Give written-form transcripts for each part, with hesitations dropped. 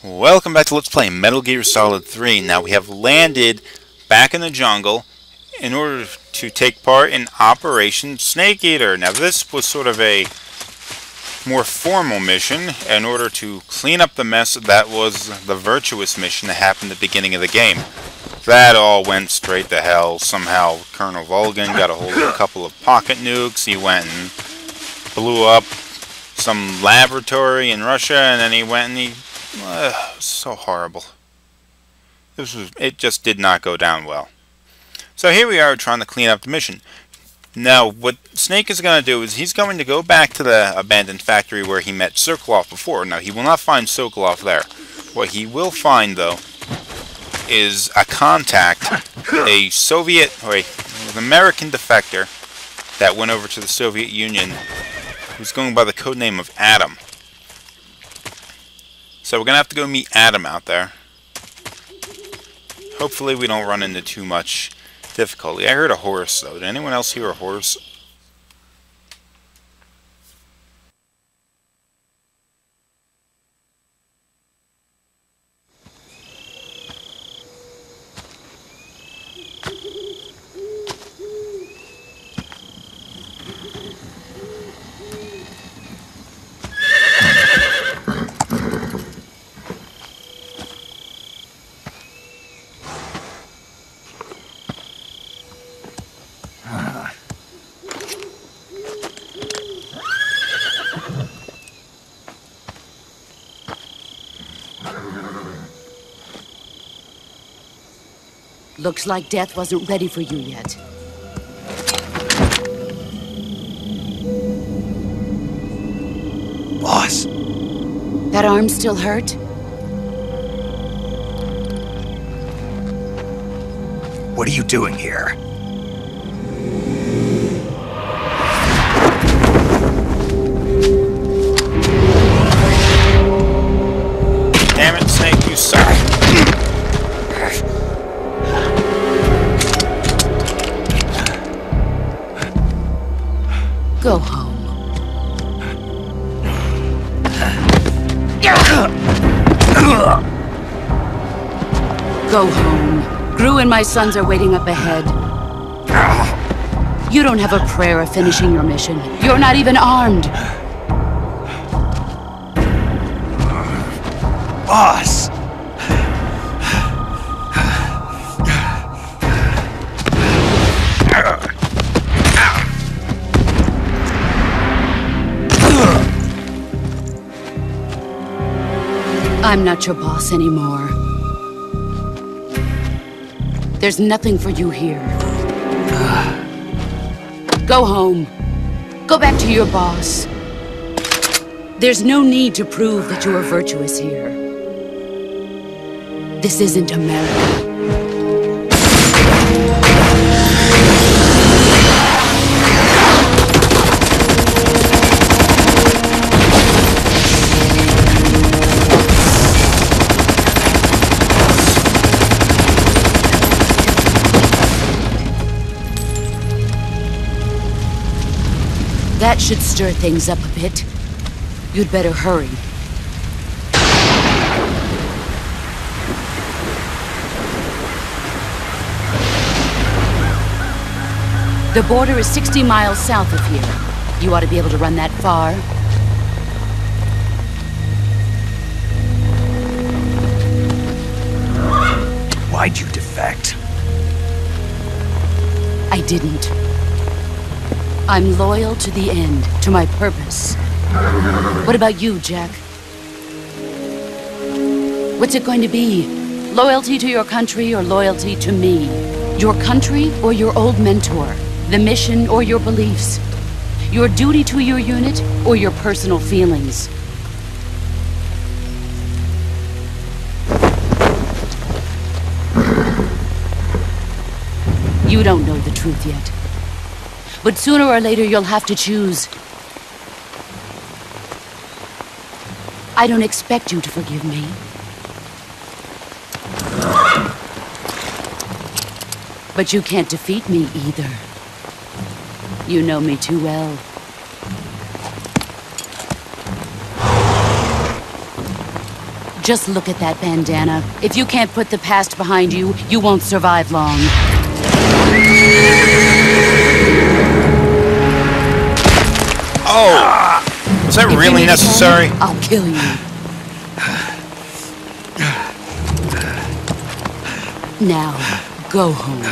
Welcome back to Let's Play Metal Gear Solid 3. Now we have landed back in the jungle in order to take part in Operation Snake Eater. Now this was sort of a more formal mission in order to clean up the mess that was the virtuous mission that happened at the beginning of the game. That all went straight to hell. Somehow Colonel Volgan got a hold of a couple of pocket nukes. He went and blew up some laboratory in Russia, and then he went and he... so horrible. It just did not go down well. So here we are trying to clean up the mission. Now, what Snake is going to do is he's going to go back to the abandoned factory where he met Sokolov before. Now, he will not find Sokolov there. What he will find, though, is a contact, a Soviet, or an American defector that went over to the Soviet Union, who's going by the codename of Adam. So we're going to have to go meet Adam out there. Hopefully we don't run into too much difficulty. I heard a horse, though. Did anyone else hear a horse? Looks like death wasn't ready for you yet. Boss. That arm still hurt? What are you doing here? Damn it, Snake, you suck. Go home. Go home. Gru and my sons are waiting up ahead. You don't have a prayer of finishing your mission. You're not even armed. Boss! I'm not your boss anymore. There's nothing for you here. Go home. Go back to your boss. There's no need to prove that you are virtuous here. This isn't America. That should stir things up a bit. You'd better hurry. The border is 60 miles south of here. You ought to be able to run that far. Why'd you defect? I didn't. I'm loyal to the end, to my purpose. What about you, Jack? What's it going to be? Loyalty to your country or loyalty to me? Your country or your old mentor? The mission or your beliefs? Your duty to your unit or your personal feelings? You don't know the truth yet. But sooner or later, you'll have to choose. I don't expect you to forgive me. But you can't defeat me either. You know me too well. Just look at that bandana. If you can't put the past behind you, you won't survive long. Oh! Was that If you really need a necessary? hand, I'll kill you. Now, go home.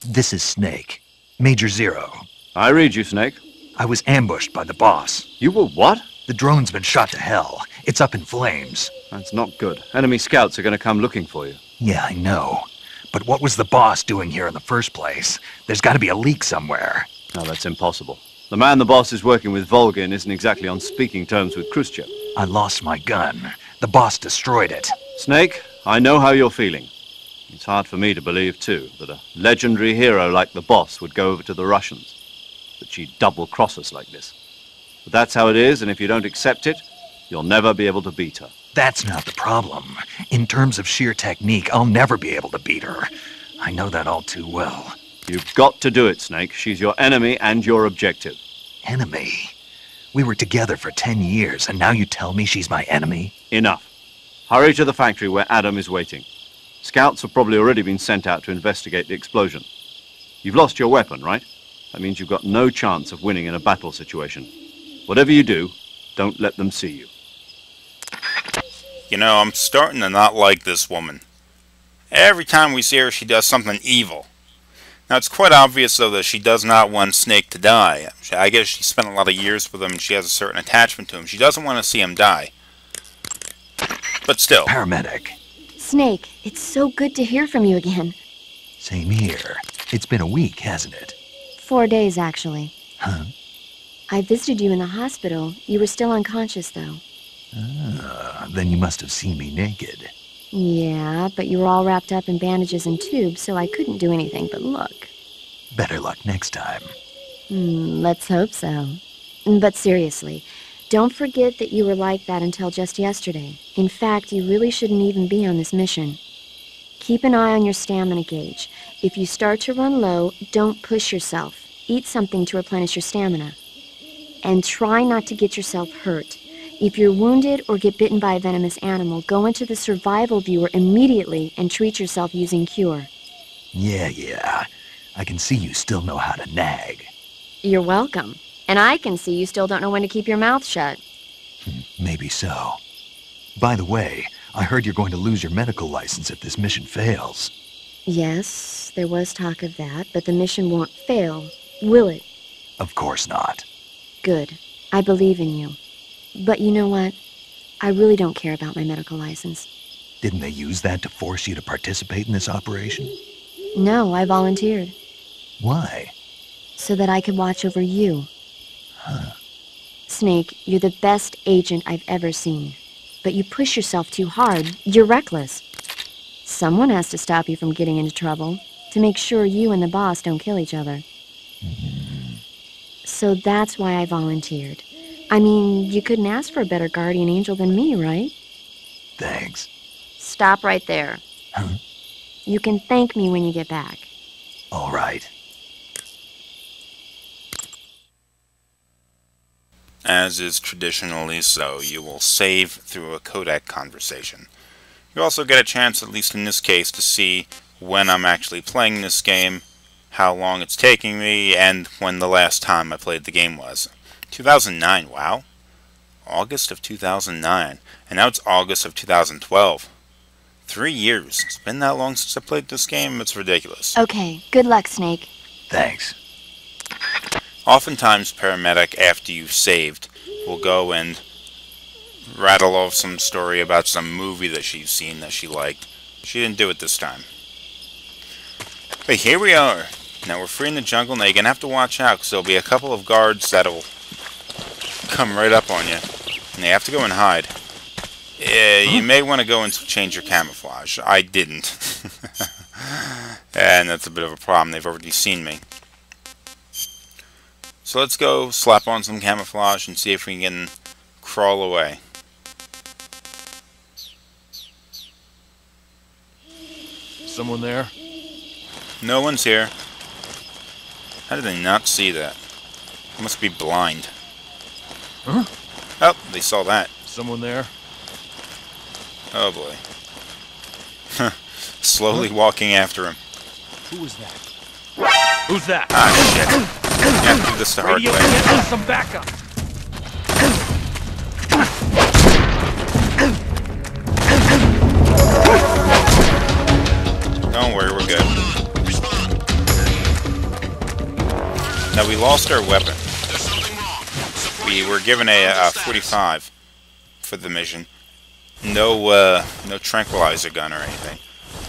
This is Snake. Major Zero. I read you, Snake. I was ambushed by the boss. You were what? The drone's been shot to hell. It's up in flames. That's not good. Enemy scouts are going to come looking for you. Yeah, I know. But what was the boss doing here in the first place? There's got to be a leak somewhere. No, that's impossible. The man the boss is working with, Volgin, isn't exactly on speaking terms with Khrushchev. I lost my gun. The boss destroyed it. Snake, I know how you're feeling. It's hard for me to believe, too, that a legendary hero like the boss would go over to the Russians. That she'd double-cross us like this. But that's how it is, and if you don't accept it, you'll never be able to beat her. That's not the problem. In terms of sheer technique, I'll never be able to beat her. I know that all too well. You've got to do it, Snake. She's your enemy and your objective. Enemy? We were together for 10 years, and now you tell me she's my enemy? Enough. Hurry to the factory where Adam is waiting. Scouts have probably already been sent out to investigate the explosion. You've lost your weapon, right? That means you've got no chance of winning in a battle situation. Whatever you do, don't let them see you. You know, I'm starting to not like this woman. Every time we see her, she does something evil. Now, it's quite obvious, though, that she does not want Snake to die. I guess she spent a lot of years with him, and she has a certain attachment to him. She doesn't want to see him die. But still. Paramedic. Snake, it's so good to hear from you again. Same here. It's been a week, hasn't it? 4 days, actually. Huh? I visited you in the hospital. You were still unconscious, though. Then you must have seen me naked. Yeah, but you were all wrapped up in bandages and tubes, so I couldn't do anything but look. Better luck next time. Let's hope so. But seriously, don't forget that you were like that until just yesterday. In fact, you really shouldn't even be on this mission. Keep an eye on your stamina gauge. If you start to run low, don't push yourself. Eat something to replenish your stamina. And try not to get yourself hurt. If you're wounded or get bitten by a venomous animal, go into the survival viewer immediately and treat yourself using Cure. Yeah. I can see you still know how to nag. You're welcome. And I can see you still don't know when to keep your mouth shut. Maybe so. By the way, I heard you're going to lose your medical license if this mission fails. Yes, there was talk of that, but the mission won't fail, will it? Of course not. Good. I believe in you. But you know what? I really don't care about my medical license. Didn't they use that to force you to participate in this operation? No, I volunteered. Why? So that I could watch over you. Huh. Snake, you're the best agent I've ever seen. But you push yourself too hard. You're reckless. Someone has to stop you from getting into trouble, to make sure you and the boss don't kill each other. So that's why I volunteered. I mean, you couldn't ask for a better guardian angel than me, right? Thanks. Stop right there. Huh? You can thank me when you get back. All right. As is traditionally so, you will save through a codec conversation. You also get a chance, at least in this case, to see when I'm actually playing this game, how long it's taking me, and when the last time I played the game was. 2009, wow. August of 2009. And now it's August of 2012. 3 years. It's been that long since I played this game, it's ridiculous. Okay, good luck, Snake. Thanks. Oftentimes, Paramedic, after you've saved, will go and rattle off some story about some movie that she's seen that she liked. She didn't do it this time. But here we are. Now we're free in the jungle. Now you're going to have to watch out, because there'll be a couple of guards that'll come right up on you. And they have to go and hide. You may want to go and change your camouflage. I didn't. And that's a bit of a problem. They've already seen me. So let's go slap on some camouflage and see if we can crawl away. Someone there? No one's here. How did they not see that? They must be blind. Huh? Oh, they saw that. Someone there? Oh boy. Slowly walking after him. Who was that? Who's that? Ah, shit. You have to do this the hard Radio, way. get us some backup. Don't worry, we're good. Now, we lost our weapon. We were given a 45 for the mission. No tranquilizer gun or anything.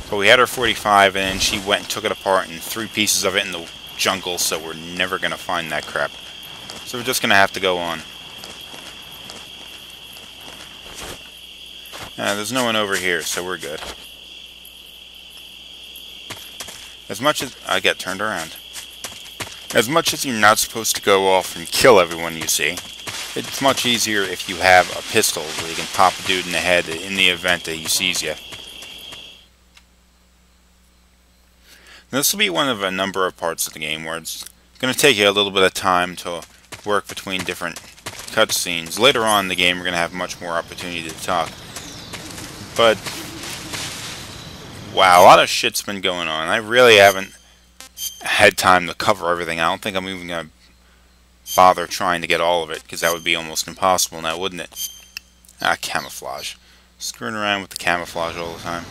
But we had our 45, and she went and took it apart and threw pieces of it in the jungle, so we're never going to find that crap. So we're just going to have to go on. There's no one over here, so we're good. As much as I get turned around. As much as you're not supposed to go off and kill everyone you see, it's much easier if you have a pistol where you can pop a dude in the head in the event that he sees you. This will be one of a number of parts of the game where it's going to take you a little bit of time to work between different cutscenes. Later on in the game, we're going to have much more opportunity to talk. But, wow, a lot of shit's been going on. I really haven't had time to cover everything. I don't think I'm even going to bother trying to get all of it, because that would be almost impossible now, wouldn't it? Ah, camouflage. Screwing around with the camouflage all the time.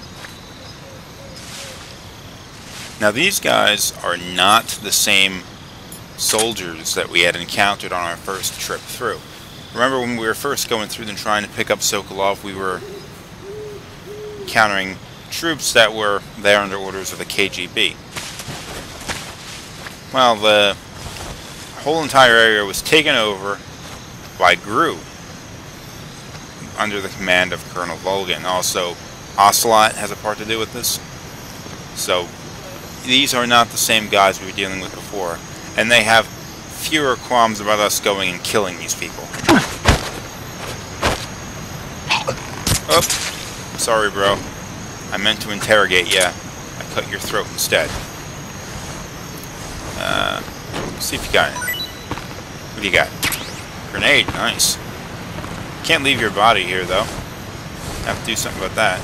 Now, these guys are not the same soldiers that we had encountered on our first trip through. Remember when we were first going through and trying to pick up Sokolov, we were encountering troops that were there under orders of the KGB. Well, the whole entire area was taken over by GRU under the command of Colonel Volgin. Also, Ocelot has a part to do with this. So, these are not the same guys we were dealing with before, and they have fewer qualms about us going and killing these people. Oh, sorry, bro. I meant to interrogate ya. I cut your throat instead. See if you got anything. What do you got? Grenade, nice. Can't leave your body here, though. Have to do something about that.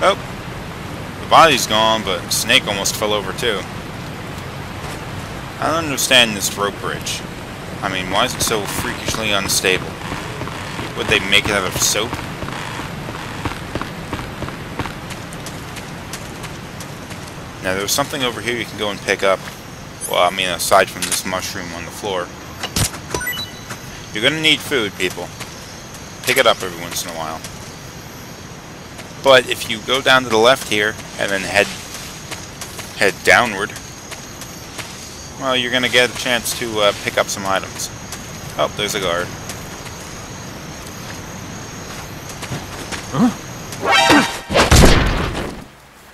Oh, the body's gone, but Snake almost fell over too. I don't understand this rope bridge. I mean, why is it so freakishly unstable? Would they make it out of soap? Now, there's something over here you can go and pick up. Well, I mean, aside from this mushroom on the floor. You're gonna need food, people. Pick it up every once in a while. But if you go down to the left here and then head downward, well, you're gonna get a chance to pick up some items. Oh, there's a guard. Huh?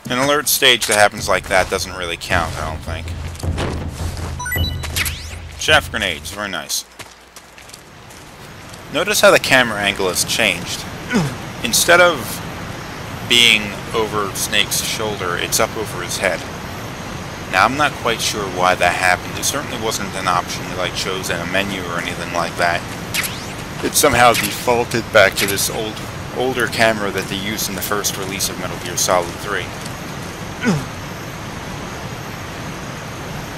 An alert stage that happens like that doesn't really count, I don't think. Chaff grenades, very nice. Notice how the camera angle has changed. Instead of being over Snake's shoulder, it's up over his head. Now, I'm not quite sure why that happened. It certainly wasn't an option that I chose in a menu or anything like that. It somehow defaulted back to this older camera that they used in the first release of Metal Gear Solid 3.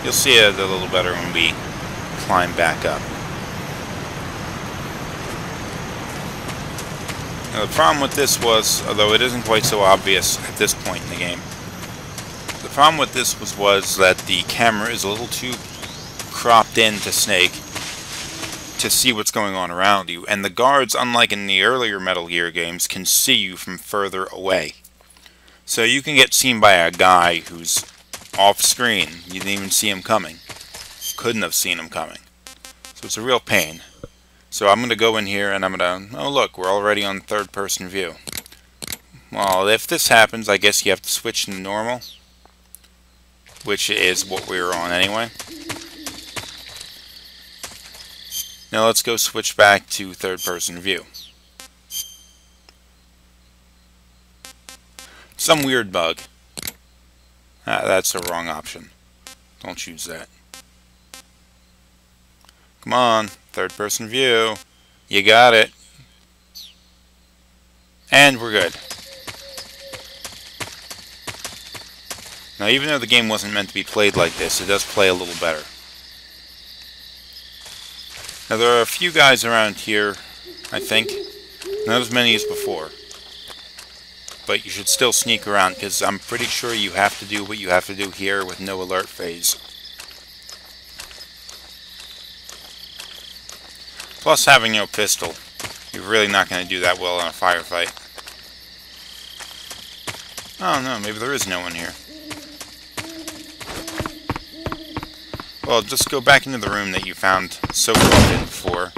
You'll see it a little better when we climb back up. Now, the problem with this was, although it isn't quite so obvious at this point in the game, the problem with this was that the camera is a little too cropped in to Snake to see what's going on around you, and the guards, unlike in the earlier Metal Gear games, can see you from further away. So you can get seen by a guy who's off screen. You didn't even see him coming. Couldn't have seen him coming. So it's a real pain. So I'm going to go in here and I'm going to... Oh look, we're already on third person view. Well, if this happens, I guess you have to switch to normal. Which is what we were on anyway. Now let's go switch back to third-person view. Some weird bug. That's the wrong option. Don't use that. Come on, third-person view. You got it. And we're good. Now, even though the game wasn't meant to be played like this, it does play a little better. Now, there are a few guys around here, I think. Not as many as before. But you should still sneak around, because I'm pretty sure you have to do what you have to do here with no alert phase. Plus, having no pistol, you're really not going to do that well in a firefight. Oh no, maybe there is no one here. Well, just go back into the room that you found so often before.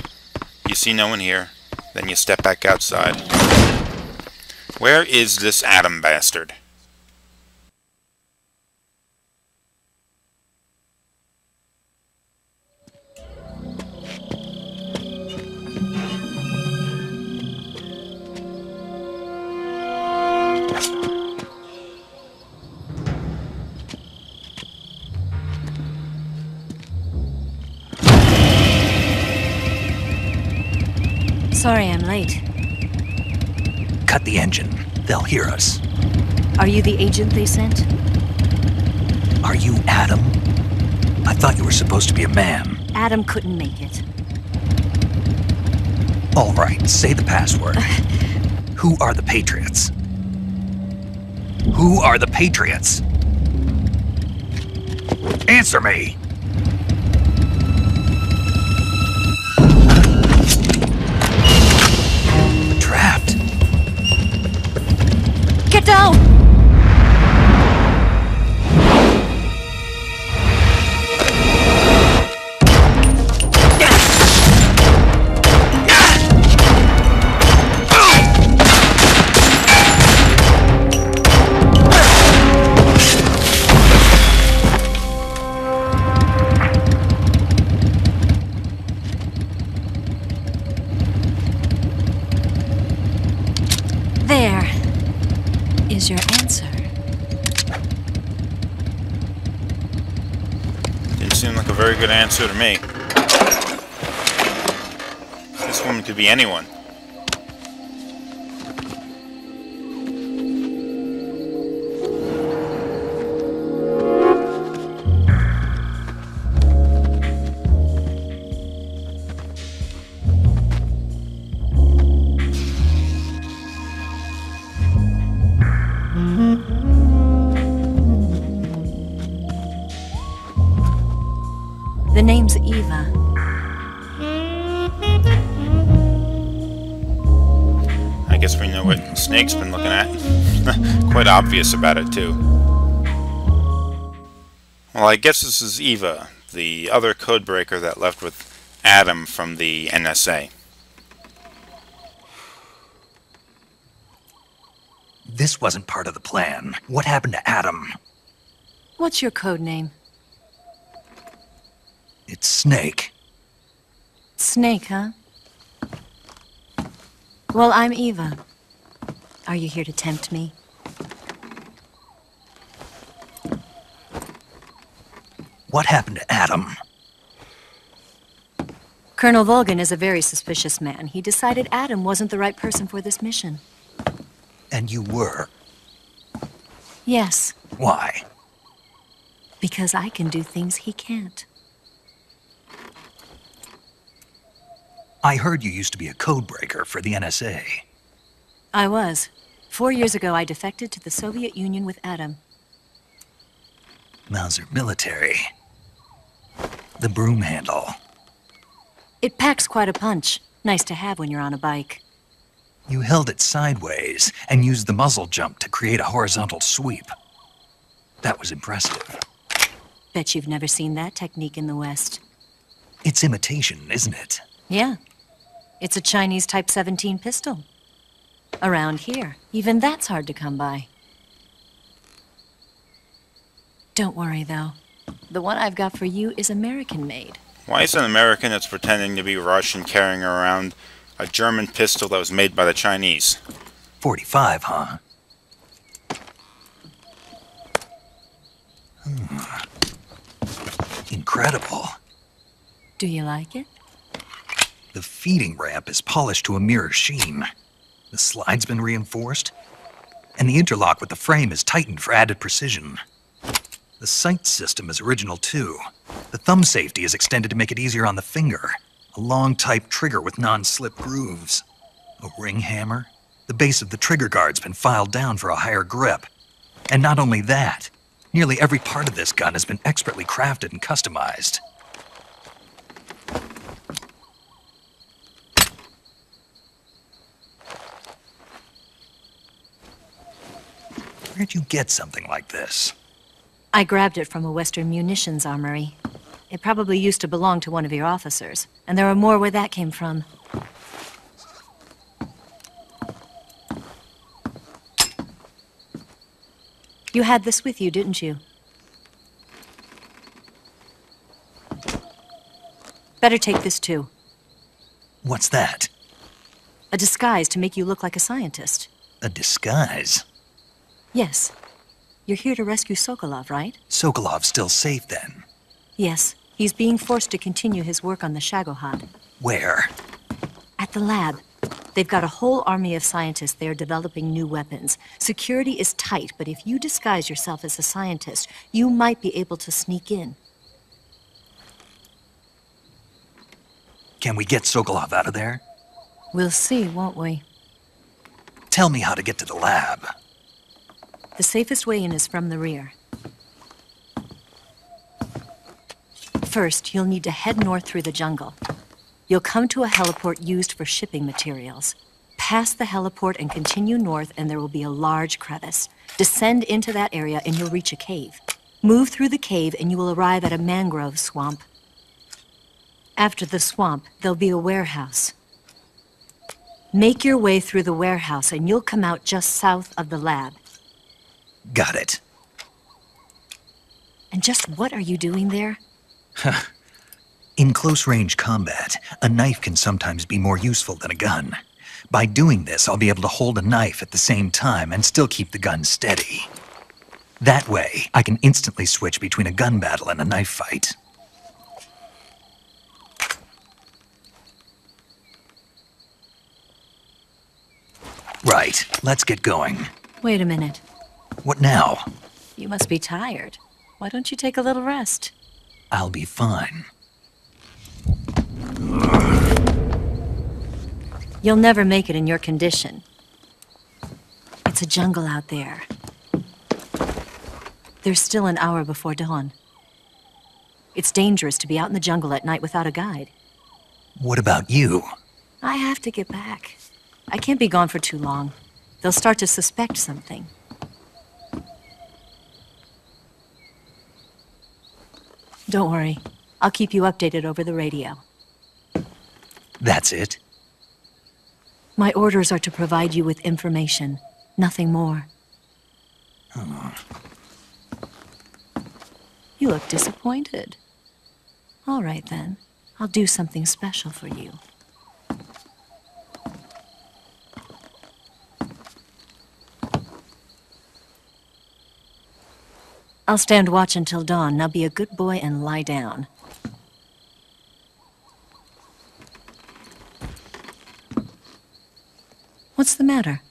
You see no one here, then you step back outside. Where is this Adam bastard? Sorry I'm late. Cut the engine. They'll hear us. Are you the agent they sent? Are you Adam? I thought you were supposed to be a man. Adam couldn't make it. All right, say the password. Who are the Patriots? Who are the Patriots? Answer me! Trapped. Get down! There is your answer. Didn't seem like a very good answer to me. This woman could be anyone. The name's Eva. I guess we know what Snake's been looking at. Quite obvious about it, too. Well, I guess this is Eva, the other codebreaker that left with Adam from the NSA. This wasn't part of the plan. What happened to Adam? What's your code name? It's Snake. Snake, huh? Well, I'm Eva. Are you here to tempt me? What happened to Adam? Colonel Volgan is a very suspicious man. He decided Adam wasn't the right person for this mission. And you were. Yes, Why? because I can do things he can't. I heard you used to be a codebreaker for the NSA. I was. 4 years ago, I defected to the Soviet Union with Adam. Mauser military. The broom handle. It packs quite a punch. Nice to have when you're on a bike. You held it sideways and used the muzzle jump to create a horizontal sweep. That was impressive. Bet you've never seen that technique in the West. It's imitation, isn't it? Yeah. It's a Chinese Type 17 pistol. Around here, even that's hard to come by. Don't worry, though. The one I've got for you is American-made. Why is an American that's pretending to be Russian carrying around a German pistol that was made by the Chinese? 45, huh? Incredible. Do you like it? The feeding ramp is polished to a mirror sheen. The slide's been reinforced, and the interlock with the frame is tightened for added precision. The sight system is original too. The thumb safety is extended to make it easier on the finger. A long type trigger with non-slip grooves. A ring hammer. The base of the trigger guard's been filed down for a higher grip. And not only that, nearly every part of this gun has been expertly crafted and customized. Where'd you get something like this? I grabbed it from a Western munitions armory. It probably used to belong to one of your officers, and there are more where that came from. You had this with you, didn't you? Better take this too. What's that? A disguise to make you look like a scientist. A disguise? Yes. You're here to rescue Sokolov, right? Sokolov's still safe then? Yes. He's being forced to continue his work on the Shagohod. Where? At the lab. They've got a whole army of scientists there developing new weapons. Security is tight, but if you disguise yourself as a scientist, you might be able to sneak in. Can we get Sokolov out of there? We'll see, won't we? Tell me how to get to the lab. The safest way in is from the rear. First, you'll need to head north through the jungle. You'll come to a heliport used for shipping materials. Pass the heliport and continue north, and there will be a large crevice. Descend into that area and you'll reach a cave. Move through the cave and you will arrive at a mangrove swamp. After the swamp, there'll be a warehouse. Make your way through the warehouse and you'll come out just south of the lab. Got it. And just what are you doing there? In close-range combat, a knife can sometimes be more useful than a gun. By doing this, I'll be able to hold a knife at the same time and still keep the gun steady. That way, I can instantly switch between a gun battle and a knife fight. Right, let's get going. Wait a minute. What now? You must be tired. Why don't you take a little rest? I'll be fine. You'll never make it in your condition. It's a jungle out there. There's still an hour before dawn. It's dangerous to be out in the jungle at night without a guide. What about you? I have to get back. I can't be gone for too long. They'll start to suspect something. Don't worry. I'll keep you updated over the radio. That's it? My orders are to provide you with information, nothing more. You look disappointed. All right, then. I'll do something special for you. I'll stand watch until dawn. Now be a good boy and lie down. What's the matter?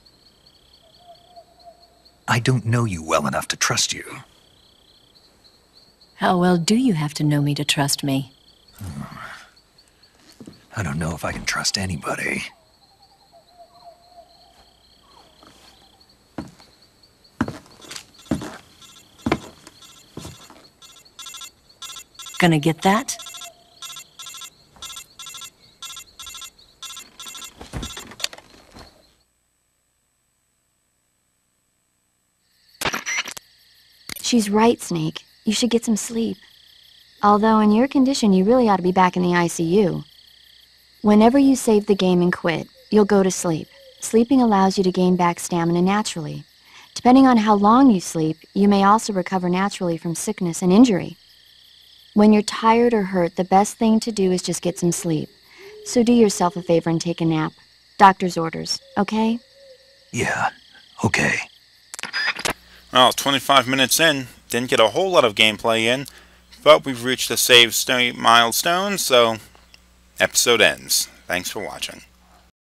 I don't know you well enough to trust you. How well do you have to know me to trust me? I don't know if I can trust anybody. Gonna get that? She's right, Snake. You should get some sleep. Although in your condition, you really ought to be back in the ICU. Whenever you save the game and quit, you'll go to sleep. Sleeping allows you to gain back stamina naturally. Depending on how long you sleep, you may also recover naturally from sickness and injury. When you're tired or hurt, the best thing to do is just get some sleep. So do yourself a favor and take a nap. Doctor's orders, okay? Yeah, okay. Well, 25 minutes in, didn't get a whole lot of gameplay in, but we've reached the save state milestone, so episode ends. Thanks for watching.